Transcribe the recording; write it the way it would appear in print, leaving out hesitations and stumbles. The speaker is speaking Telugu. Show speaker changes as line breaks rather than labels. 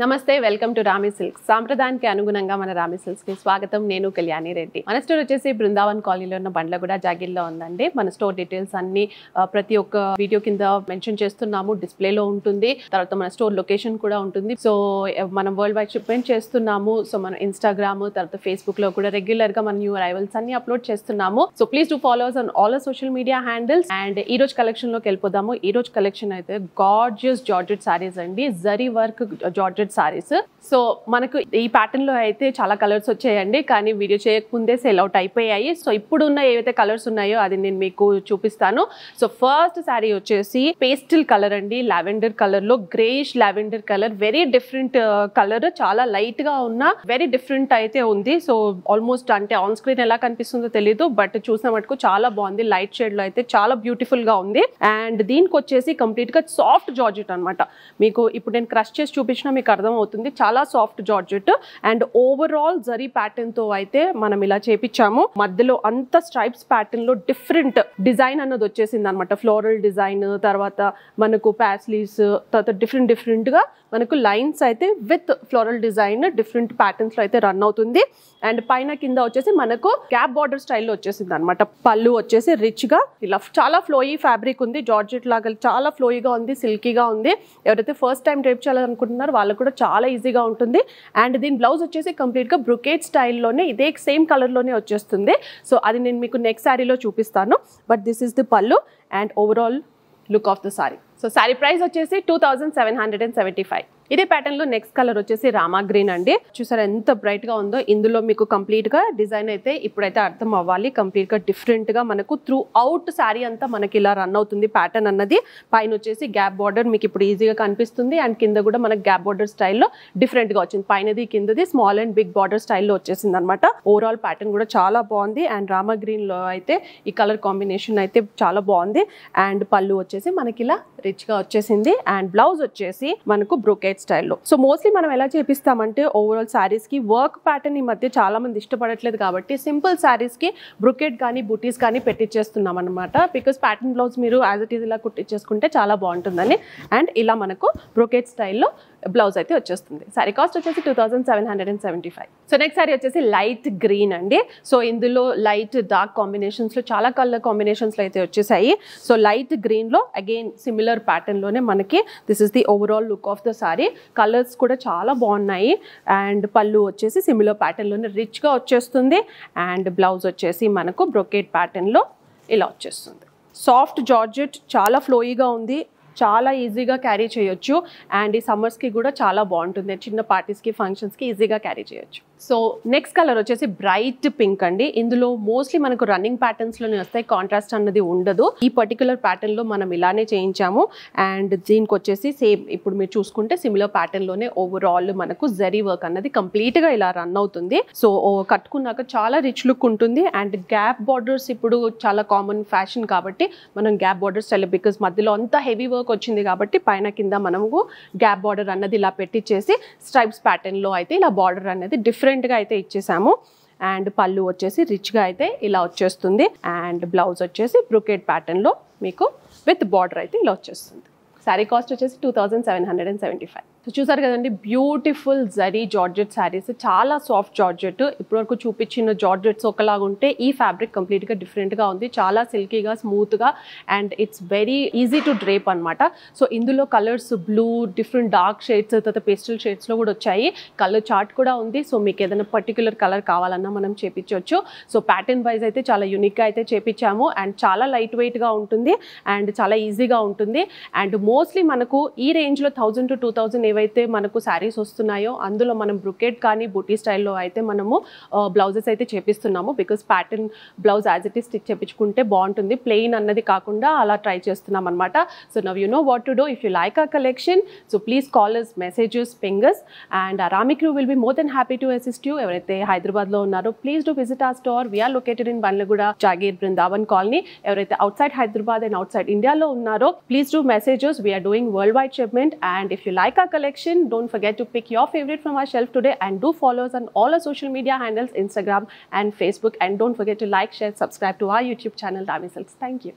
నమస్తే వెల్కమ్ టు రామి సిల్క్స్. సాంప్రదాయానికి అనుగుణంగా మన రామి సిల్క్స్ కి స్వాగతం. నేను కళ్యాణి రెడ్డి. మన స్టోర్ వచ్చేసి బృందావన్ కాలనీలో ఉన్న బండ్లగూడ జాగిర్లో ఉందండి. మన స్టోర్ డీటెయిల్స్ అన్ని ప్రతి ఒక్క వీడియో కింద మెన్షన్ చేస్తున్నాము. డిస్ప్లేలో ఉంటుంది. తర్వాత మన స్టోర్ లొకేషన్ కూడా ఉంటుంది. సో మనం వరల్డ్ వైడ్ షిప్మెంట్ చేస్తున్నాము. సో మన ఇన్స్టాగ్రామ్ తర్వాత ఫేస్బుక్ లో కూడా రెగ్యులర్ గా మన న్యూ అరైవల్స్ అన్ని అప్లోడ్ చేస్తున్నాము. So please do follow us on all our social media handles. And ఈ రోజు కలెక్షన్ లోకి వెళ్ళిపోదాము. ఈ రోజు కలెక్షన్ అయితే గార్జియస్ జార్జెట్ సారీస్ అండి. Zari work georgette saris. So మనకు ఈ ప్యాటర్న్ లో అయితే చాలా కలర్స్ వచ్చాయండి, కానీ వీడియో చేయకముందే సేల్ అవుట్ అయిపోయాయి. సో ఇప్పుడు ఉన్న ఏవైతే కలర్స్ ఉన్నాయో అది నేను మీకు చూపిస్తాను. సో ఫస్ట్ శారీ వచ్చేసి పేస్టల్ కలర్ అండి, లావెండర్ కలర్ లో greyish lavender colour, very different colour, చాలా లైట్ గా ఉన్న వెరీ డిఫరెంట్ అయితే ఉంది. సో ఆల్మోస్ట్ అంటే ఆన్ స్క్రీన్ ఎలా కనిపిస్తుందో తెలియదు, బట్ చూసిన మటుకు చాలా బాగుంది. లైట్ షేడ్ లో అయితే చాలా బ్యూటిఫుల్ గా ఉంది. అండ్ దీనికి వచ్చేసి కంప్లీట్ గా సాఫ్ట్ జార్జెట్ అనమాట. మీకు ఇప్పుడు నేను క్రష్ చేసి చూపించిన మీకు అర్థం అవుతుంది, చాలా soft georgette. And overall zari pattern తో అయితే మనం ఇలా చేపించాము. మధ్యలో అంత స్ట్రైప్స్ ప్యాటర్న్ లో డిఫరెంట్ డిజైన్ అన్నది వచ్చేసింది అనమాట. ఫ్లోరల్ డిజైన్, తర్వాత మనకు ప్యాస్లీస్, తర్వాత డిఫరెంట్ గా మనకు లైన్స్ అయితే with floral design different patterns లో అయితే రన్ అవుతుంది. అండ్ పైన కింద వచ్చేసి మనకు గ్యాప్ బార్డర్ స్టైల్లో వచ్చేసింది అనమాట. పళ్ళు వచ్చేసి రిచ్ గా ఇలా చాలా ఫ్లోయీ ఫ్యాబ్రిక్ ఉంది. జార్జెట్ లాగా చాలా ఫ్లోయీగా ఉంది, సిల్కీగా ఉంది. ఎవరైతే ఫస్ట్ టైం డ్రేప్ చేయాలనుకుంటున్నారో వాళ్ళకు కూడా చాలా ఈజీగా ఉంటుంది. అండ్ దీని బ్లౌజ్ వచ్చేసి కంప్లీట్ గా బ్రొకేట్ స్టైల్లోనే ఇదే సేమ్ కలర్ లోనే వచ్చేస్తుంది. సో అది నేను మీకు నెక్స్ట్ శారీలో చూపిస్తాను. బట్ దిస్ ఇస్ ది పళ్ళు and overall look of the sorry. So sari price వచ్చేసి 2775. ఇదే ప్యాటర్న్ లో నెక్స్ట్ కలర్ వచ్చేసి రామా గ్రీన్ అండి. చూసారా ఎంత బ్రైట్ గా ఉందో. ఇందులో మీకు కంప్లీట్ గా డిజైన్ అయితే ఇప్పుడైతే అర్థం అవ్వాలి. కంప్లీట్ గా డిఫరెంట్ గా మనకు త్రూ అవుట్ శారీ అంతా మనకి ఇలా రన్ అవుతుంది ప్యాటర్న్ అన్నది. పైన వచ్చేసి గ్యాప్ బార్డర్ మీకు ఇప్పుడు ఈజీగా కనిపిస్తుంది. అండ్ కింద కూడా మనకి గ్యాప్ బార్డర్ స్టైల్లో డిఫరెంట్ గా వచ్చింది. పైనది కిందది స్మాల్ అండ్ బిగ్ బార్డర్ స్టైల్లో వచ్చేసింది అనమాట. ఓవరాల్ ప్యాటర్న్ కూడా చాలా బాగుంది. అండ్ రామా గ్రీన్ లో అయితే ఈ కలర్ కాంబినేషన్ అయితే చాలా బాగుంది. అండ్ పళ్ళు వచ్చేసి మనకి ఇలా రిచ్ గా వచ్చేసింది. అండ్ బ్లౌజ్ వచ్చేసి మనకు బ్రొకేట్ స్టైల్లో. సో మోస్ట్లీ మనం ఎలా చేపిస్తామంటే ఓవరాల్ శారీస్ కి వర్క్ ప్యాటర్న్ ఈ మధ్య చాలా మంది ఇష్టపడట్లేదు కాబట్టి సింపుల్ శారీస్ కి బ్రొకేట్ కానీ బుటీస్ కానీ పెట్టించేస్తున్నాం అనమాట. బికాస్ ప్యాటర్న్ బ్లౌజ్ మీరు యాజ్ ఇట్ ఈస్ ఇలా కుట్టించేసుకుంటే చాలా బాగుంటుందని. అండ్ ఇలా మనకు బ్రొకేట్ స్టైల్లో బ్లౌజ్ అయితే వచ్చేస్తుంది. సారీ కాస్ట్ వచ్చేసి 2775. సో నెక్స్ట్ సారీ వచ్చేసి లైట్ గ్రీన్ అండి. సో ఇందులో లైట్ డార్క్ కాంబినేషన్స్ లో చాలా కలర్ కాంబినేషన్స్ లో అయితే వచ్చేసాయి. సో లైట్ గ్రీన్ లో అగైన్ సిమిలర్ ప్యాటర్న్ లోనే మనకి this is the overall look of the sorry. Colours కూడా చాలా బాగున్నాయి. అండ్ పళ్ళు వచ్చేసి సిమిలర్ ప్యాటర్న్ లోనే రిచ్ గా వచ్చేస్తుంది. అండ్ బ్లౌజ్ వచ్చేసి మనకు బ్రొకేట్ ప్యాటర్న్ లో ఇలా వచ్చేస్తుంది. సాఫ్ట్ జార్జెట్, చాలా ఫ్లోయీగా ఉంది, చాలా ఈజీగా క్యారీ చేయొచ్చు. అండ్ ఈ సమ్మర్స్కి కూడా చాలా బాగుంటుంది. చిన్న పార్టీస్కి ఫంక్షన్స్కి ఈజీగా క్యారీ చేయొచ్చు. సో నెక్స్ట్ కలర్ వచ్చేసి బ్రైట్ పింక్ అండి. ఇందులో మోస్ట్లీ మనకు రన్నింగ్ ప్యాటర్న్స్లోనే వస్తాయి, కాంట్రాస్ట్ అన్నది ఉండదు. ఈ పర్టికులర్ ప్యాటర్న్లో మనం ఇలానే చేయించాము. అండ్ దీనికి వచ్చేసి సేమ్ ఇప్పుడు మీరు చూసుకుంటే సిమిలర్ ప్యాటర్న్లోనే ఓవరాల్ మనకు జరీ వర్క్ అన్నది కంప్లీట్గా ఇలా రన్ అవుతుంది. సో కట్టుకున్నాక చాలా రిచ్ లుక్ ఉంటుంది. అండ్ గ్యాప్ బార్డర్స్ ఇప్పుడు చాలా కామన్ ఫ్యాషన్ కాబట్టి మనం గ్యాప్ బార్డర్స్ స్టైల్, బికాస్ మధ్యలో అంతా హెవీ వర్క్ వచ్చింది కాబట్టి పైన కింద మనము గ్యాప్ బార్డర్ అన్నది ఇలా పెట్టించేసి స్ట్రైప్స్ ప్యాటర్న్ లో అయితే ఇలా బార్డర్ అనేది డిఫరెంట్ గా అయితే ఇచ్చేసాము. అండ్ పళ్ళు వచ్చేసి రిచ్ గా అయితే ఇలా వచ్చేస్తుంది. అండ్ బ్లౌజ్ వచ్చేసి బ్రొకేట్ ప్యాటర్న్ లో మీకు విత్ బార్డర్ అయితే ఇలా వచ్చేస్తుంది. శారీ కాస్ట్ వచ్చేసి 2775. సో చూసారు కదండి, బ్యూటిఫుల్ జరీ జార్జెట్ శారీస్, చాలా సాఫ్ట్ జార్జెట్. ఇప్పటివరకు చూపించిన జార్జెట్స్ ఒకలాగా ఉంటే ఈ ఫ్యాబ్రిక్ కంప్లీట్గా డిఫరెంట్గా ఉంది. చాలా సిల్కీగా, స్మూత్గా, and it's very easy to drape అనమాట. సో ఇందులో colours blue, different dark shades, తర్వాత పేస్టల్ షేడ్స్లో కూడా వచ్చాయి. కలర్ చార్ట్ కూడా ఉంది. సో మీకు ఏదైనా పర్టికులర్ కలర్ కావాలన్నా మనం చేపించవచ్చు. సో ప్యాటర్న్ వైజ్ అయితే చాలా యూనిక్గా అయితే చేపించాము. అండ్ చాలా లైట్ వెయిట్గా ఉంటుంది అండ్ చాలా ఈజీగా ఉంటుంది. అండ్ మోస్ట్లీ మనకు ఈ రేంజ్లో 1000 to 2000 ఏవైతే మనకు శారీస్ వస్తున్నాయో అందులో మనం బ్రొకేట్ కానీ బుటీ స్టైల్లో అయితే మనము బ్లౌజెస్ అయితే చేపిస్తున్నాము. Because pattern blouse as it is stitch చేపించుకుంటే బాగుంటుంది, ప్లెయిన్ అన్నది కాకుండా అలా ట్రై చేస్తున్నాం అనమాట. So now you know what to do. If you like our collection, so please call us, messages, ping us, and Rami crew will be more than happy to assist you. ఎవరైతే హైదరాబాద్లో ఉన్నారో please do visit our store. We are located in Bandlaguda Jagir Brindavan colony. ఎవరైతే outside Hyderabad and outside ఇండియాలో ఉన్నారో please do messages. We are doing worldwide shipment. And if you like our collection, don't forget to pick your favorite from our shelf today, and do follow us on all our social media handles, Instagram and Facebook, and don't forget to like, share, subscribe to our YouTube channel Rami Silks. Thank you.